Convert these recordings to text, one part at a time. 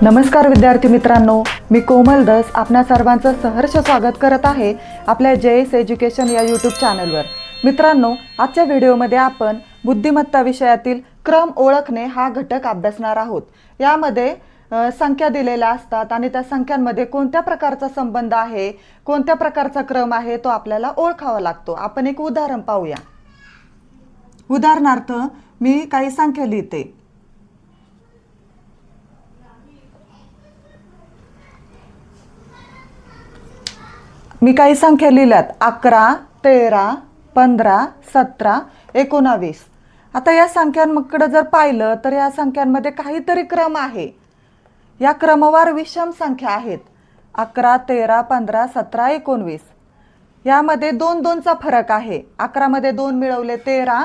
नमस्कार विद्यार्थी मित्रांनो, मी कोमल दस आपणा सर्वांचं सहर्ष स्वागत करत आहे आपल्या जेएस एज्युकेशन या यूट्यूब चॅनलवर। मित्रांनो, आजच्या व्हिडिओमध्ये आपण बुद्धिमत्ता विषयातील क्रम ओळखणे हा घटक अभ्यासणार आहोत। यामध्ये संख्या दिलेल्या असतात आणि त्या संख्यांमध्ये कोणत्या प्रकारचा संबंध आहे, कोणत्या प्रकारचा क्रम आहे तो आपल्याला ओळखावा लागतो। आपण एक उदाहरण पाहूया। उदाहरणार्थ मी काही संख्या लिहिते। मी काही संख्या लिहिल्यात 11, 13, 15, 17, 19। आता या संख्यांकडे जर पाहिलं तर या संख्यांमध्ये काहीतरी क्रम आहे। या क्रमवार विषम संख्या आहेत। 11, 13, 15, 17, 19 यामध्ये 2-2चा फरक आहे। 11 मध्ये 2 मिळवले 13,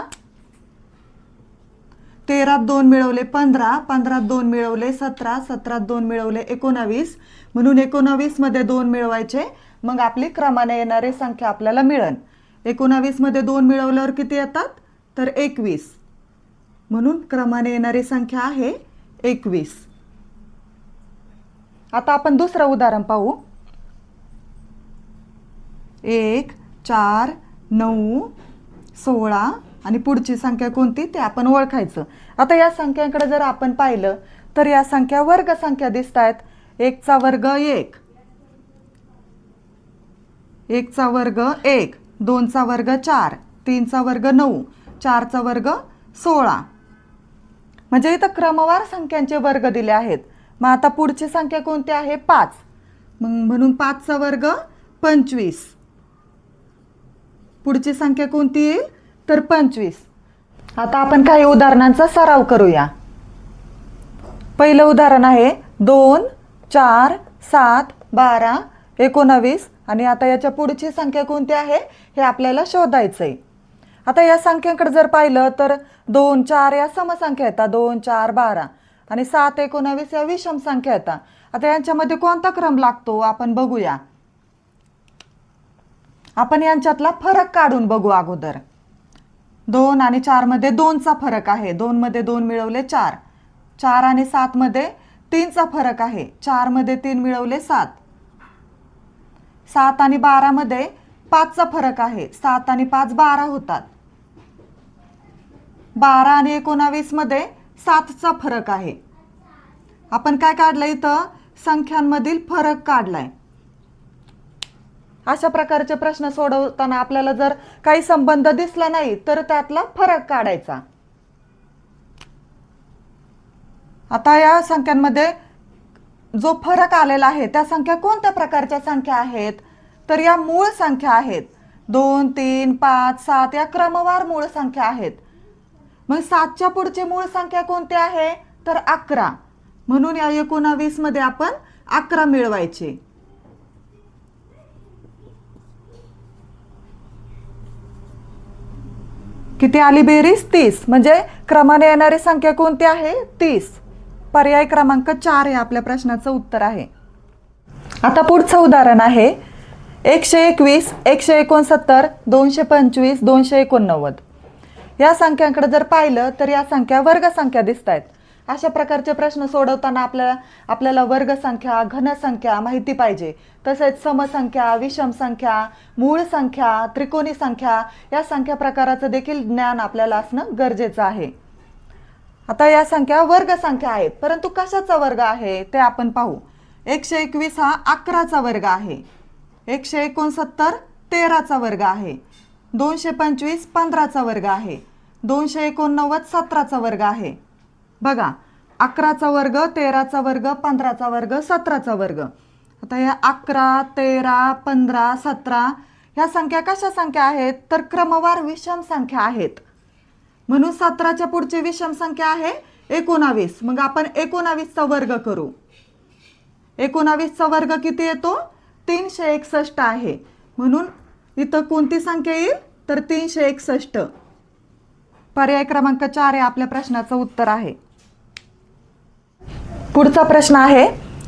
13 2 मिळवले 15, 15 2 मिळवले 17, 17 2 मिळवले 19 म्हणून 19 मध्ये 2 मिळवायचे, मग आपली क्रमाने येणारी संख्या आपल्याला मिळेल। 19 मध्ये 2 मिळवल्यावर किती येतात तर 21, म्हणून क्रमाने येणारी संख्या आहे 21। आता आपण दुसरं उदाहरण पाहू। 1, 4, 9, 16 आणि पुढची संख्या कोणती ते आपण ओळखायचं। आता या संख्यांकडे जर आपण पाहिलं तर या संख्या वर्ग संख्या दिसतात। 1 चा वर्ग 1, 1 चा वर्ग 1, 2 चा वर्ग 4, 3 चा वर्ग 9, 4 चा वर्ग 16। म्हणजे इथं क्रमवार संख्यांचे वर्ग दिले आहेत। मग आता पुढची संख्या कोणती आहे 5, म्हणून 5 चा वर्ग 25। पुढची संख्या कोणती येईल तर 25। आता आपण काही उदाहरणांचा सराव करूया। पहिलं उदाहरण आहे 2, 4, 7, 12, 19 आणि आता याच्या पुढची संख्या कोणती आहे हे आपल्याला शोधायचं आहे। आता या संख्यांकडे जर पाहिलं तर 2, 4 या समसंख्या येतात। 2, 4, 12 आणि 7, 19 या विषम संख्या येतात। आता यांच्यामध्ये कोणता क्रम लागतो आपण बघूया। आपण यांच्यातला फरक काढून बघू अगोदर। 2 आणि 4 मध्ये 2चा फरक आहे। 2 मध्ये 2 मिळवले 4, 4 आणि 7 मध्ये 3चा फरक आहे। 4 मध्ये 3 मिळवले 7, 7 आणि 12 मध्ये 5चा फरक आहे। 7 आणि 5 12 होतात। 12 आणि 19 मध्ये 7चा फरक आहे। आपण काय काढलंय इथं संख्यांमधील फरक काढलाय। अशा प्रकारचे प्रश्न सोडवताना आपल्याला जर काही संबंध दिसला नाही तर त्यातला फरक काढायचा। आता या संख्यांमध्ये जो फरक आलेला आहे त्या संख्या कोणत्या प्रकारच्या संख्या आहेत तर या मूळ संख्या आहेत। 2, 3, 5, 7 या क्रमवार मूळ संख्या आहेत। मग 7च्या पुढची मूळ संख्या कोणती आहे तर 11, म्हणून या 19 मध्ये आपण 11 मिळवायचे। किती आली बेरीज 30, म्हणजे क्रमाने येणारी संख्या कोणती आहे 30। पर्याय क्रमांक 4 हे आपल्या प्रश्नाचं उत्तर आहे। आता पुढचं उदाहरण आहे 121, 169, 225, 289 या संख्यांकडे जर पाहिलं तर या संख्या वर्ग संख्या दिसतात। अशा प्रकारचे प्रश्न सोडवताना आपल्याला वर्ग संख्या, घन संख्या माहिती पाहिजे। तसेच समसंख्या, विषम संख्या, मूळ संख्या, त्रिकोणी संख्या या संख्या प्रकाराचं देखील ज्ञान आपल्याला असणं गरजेचं आहे। आता या संख्या वर्ग संख्या आहेत, परंतु कशाचा वर्ग आहे ते आपण पाहू। 121 हा 11चा वर्ग आहे। 169 13चा वर्ग आहे। 225 15चा वर्ग आहे। 289 17चा वर्ग आहे। बघा 11चा वर्ग, 13चा वर्ग, 15चा वर्ग, 17चा वर्ग। आता या 11, 13, 15, 17 ह्या संख्या कशा संख्या आहेत तर क्रमवार विषम संख्या आहेत, म्हणून 17च्या पुढची विषम संख्या आहे 19। मग आपण 19चा वर्ग करू। 19चा वर्ग किती येतो 361 आहे, म्हणून इथं कोणती संख्या येईल तर 361। पर्याय क्रमांक 4 हे आपल्या प्रश्नाचं उत्तर आहे। पुढचा प्रश्न आहे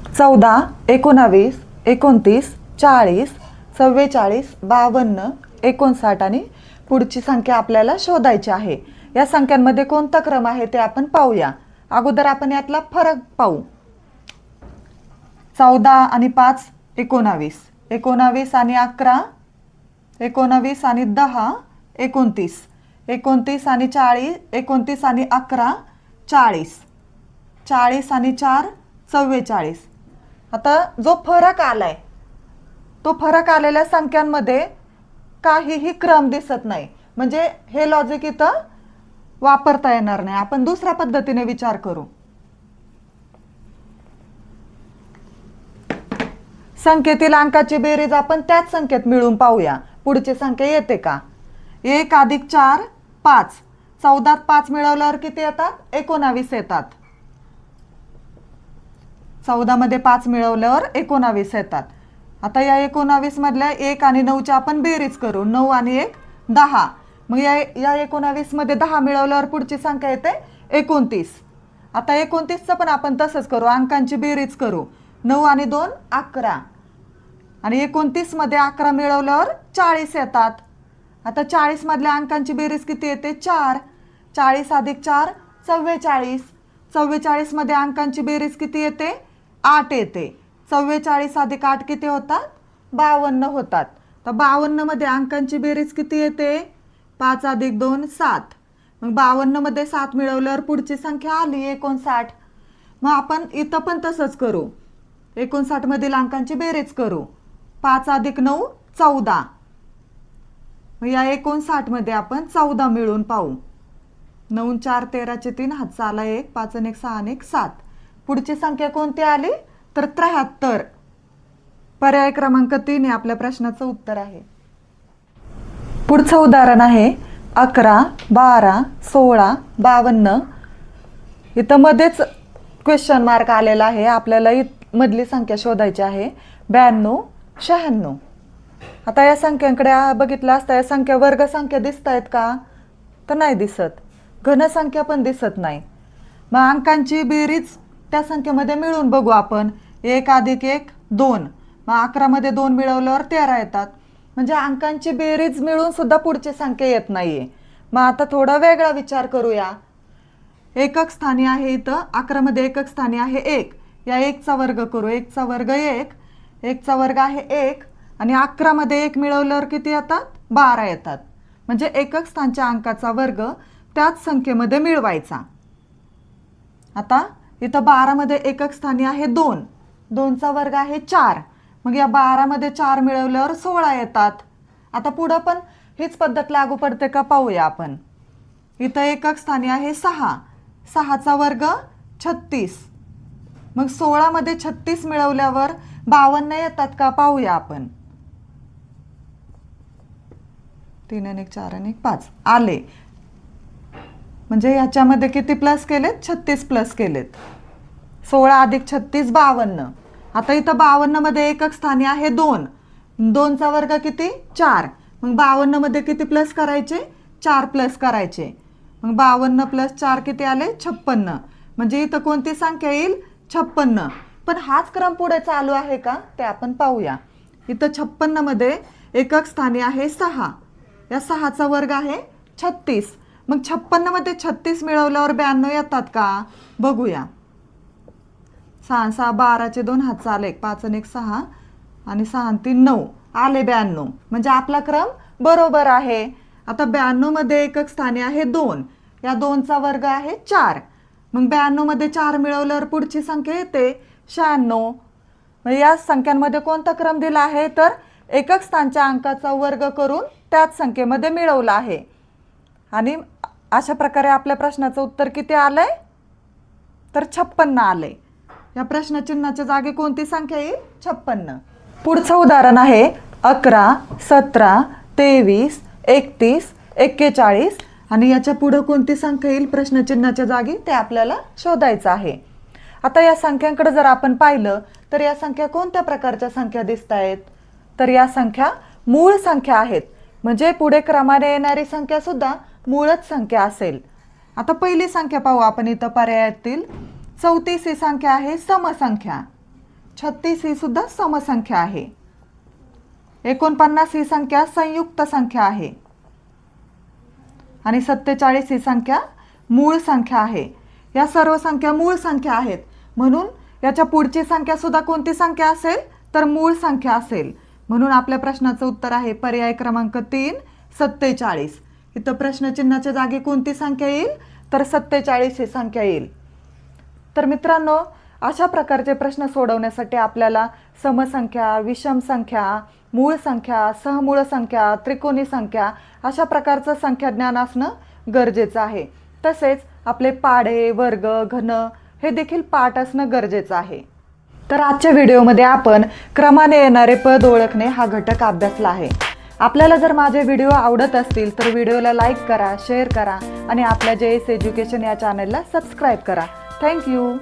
14, 19, 29, 40, 44, 52, 59 आणि पुढची संख्या आपल्याला शोधायची आहे। या संख्यांमध्ये कोणता क्रम आहे ते आपण पाहूया। अगोदर आपण यातला फरक पाहू। 14 आणि 5 19, 19 आणि 11 19 आणि 10 29, 29 आणि 40, 29 आणि 11 40, 40 आणि 4 44. आता जो फरक आलाय तो फरक आलेल्या संख्यांमध्ये काहीही क्रम दिसत नाही, म्हणजे हे लॉजिक इथं वापरता येणार नाही. आपण दुसऱ्या पद्धतीने विचार करू. संख्येतील अंकाची बेरीज आपण त्याच संख्येत मिळून पाहूया. पुढची संख्या येते का? 1 अधिक 4 5. 14 5 मिळवल्यावर किती येतात? 19 येतात. 14 मध्ये 5 मिळवल्यावर 19 येतात. आता या 19 मधल्या 1 आणि 9ची आपण बेरीज करू. 9 आणि 1 10. मग या 19 मध्ये 10 मिळवल्यावर पुढची संख्या येते 29. आता 29चं पण आपण तसंच करू, अंकांची बेरीज करू. 9 आणि 2 11. आणि 29 मध्ये 11 मिळवल्यावर 40 येतात. आता 40 मधल्या अंकांची बेरीज किती येते? 4. 40 अधिक 4 44. 44 मध्ये अंकांची बेरीज किती येते? 8 येते. 44 अधिक 8 किती होतात? 52 होतात. तर 52 मध्ये अंकांची बेरीज किती येते? 5 अधिक 2 7. मग 52 मध्ये 7 मिळवल्यावर पुढची संख्या आली 59. मग आपण इथं पण तसंच करू. 59 मधील अंकांची बेरीज करू. 5 अधिक 9 14. मग या 59 मध्ये आपण 14 मिळून पाहू. 9 4 13 3 हातचा आला 1, 5 आणि 1 6 आणि 1 7. पुढची संख्या कोणती आली? तर 73. पर्याय क्रमांक 3 हे आपल्या प्रश्नाचं उत्तर आहे. पुढचं उदाहरण आहे 11 12 16 52. इथं मध्येच क्वेश्चन मार्क आलेला आहे. आपल्याला मधली संख्या शोधायची आहे. 92 96. आता या संख्यांकडे बघितलं असता या संख्या वर्ग संख्या दिसत आहेत का? तर नाही दिसत. घन संख्या पण दिसत नाही. मग अंकांची बेरीज त्या संख्येमध्ये मिळून बघू आपण. 1 अधिक 1 2. मग 11 मध्ये 2 मिळवल्यावर 13 येतात. म्हणजे अंकांची बेरीज मिळून सुद्धा पुढची संख्या येत नाहीये. मग आता थोडा वेगळा विचार करूया. एकक स्थानी आहे इथं 11 मध्ये एकक स्थानी आहे 1. या 1 चा वर्ग करू. 1 चा वर्ग 1. 1 चा वर्ग आहे 1. आणि 11 मध्ये 1 मिळवल्यावर किती येतात? 12 येतात. म्हणजे एकक स्थानच्या अंकाचा वर्ग त्याच संख्येमध्ये मिळवायचा. आता इथं 12 मध्ये एकक स्थानी आहे 2. 2 चा वर्ग आहे 4. मग या 12 मध्ये 4 मिळवल्यावर 16 येतात. आता पुढं पण हीच पद्धत लागू पडते का पाहूया आपण. इथं एकक स्थानी आहे 6. 6 चा वर्ग 36. मग 16 मध्ये 36 मिळवल्यावर 52 येतात का पाहूया आपण. 3 आणि 1 4 आणि 1 5 आले. म्हणजे याच्यामध्ये किती प्लस केलेत? 36 प्लस केलेत. 16 अधिक 36 52. आता इथं 52 मध्ये एकक स्थानी आहे 2. 2 चा वर्ग किती? 4. मग 52 मध्ये किती प्लस करायचे? 4 प्लस करायचे. मग 52 प्लस 4 किती आले? 56. म्हणजे इथं कोणती संख्या येईल? 56. पण हाच क्रम पुढे चालू आहे का ते आपण पाहूया. इथं 56 मध्ये एकक स्थानी आहे 6. या 6 चा वर्ग आहे 36. मग 56 मध्ये 36 मिळवल्यावर 92 येतात का बघूया. 6 6 12 2 हातचा आले 5 आणि 1 6 आणि 6 आणि 3 9 आले 92. म्हणजे आपला क्रम बरोबर आहे. आता 92 मध्ये एकक स्थानी आहे 2. या 2 चा वर्ग आहे 4. मग 92 मध्ये 4 मिळवल्यावर पुढची संख्या येते 96. म्हणजे या संख्यांमध्ये कोणता क्रम दिला आहे? तर एकक स्थानच्या अंकाचा वर्ग करून त्याच संख्येमध्ये मिळवला आहे. आणि अशा प्रकारे आपल्या प्रश्नाचं उत्तर किती आलंय? तर 56 आलंय. या प्रश्नचिन्हाच्या जागी कोणती संख्या येईल? 56. पुढचं उदाहरण आहे 11 17 23 31 41. आणि याच्या पुढे कोणती संख्या येईल प्रश्नचिन्हाच्या जागी ते आपल्याला शोधायचं आहे. आता या संख्यांकडे जर आपण पाहिलं तर या संख्या कोणत्या प्रकारच्या संख्या दिसत आहेत? तर या संख्या मूळ संख्या आहेत. म्हणजे पुढे क्रमाने येणारी संख्या सुद्धा मूळच संख्या असेल. आता पहिली संख्या पाहू आपण इथं पर्यायातील. 34 ही संख्या आहे समसंख्या. 36 ही सुद्धा समसंख्या आहे. 49 ही संख्या संयुक्त संख्या आहे. आणि 47 ही संख्या मूळ संख्या आहे. या सर्व संख्या मूळ संख्या आहेत. म्हणून याच्या पुढची संख्या सुद्धा कोणती संख्या असेल तर मूळ संख्या असेल. म्हणून आपल्या प्रश्नाचं उत्तर आहे पर्याय क्रमांक 3 47. इथं प्रश्नचिन्हाच्या जागी कोणती संख्या येईल तर 47 ही संख्या येईल. तर मित्रांनो, अशा प्रकारचे प्रश्न सोडवण्यासाठी आपल्याला समसंख्या, विषम संख्या, मूळ संख्या, सहमूळ संख्या, त्रिकोणी संख्या अशा प्रकारचं संख्याज्ञान असणं गरजेचं आहे. तसेच आपले पाढे, वर्ग, घन हे देखील पाठ असणं गरजेचं आहे. तर आजच्या व्हिडिओमध्ये आपण क्रमाने येणारे पद ओळखणे हा घटक अभ्यासला आहे. आपल्याला जर माझे व्हिडिओ आवडत असतील तर व्हिडिओला लाईक करा, शेअर करा आणि आपल्या JS एज्युकेशन या चॅनलला सबस्क्राईब करा. थँक्यू.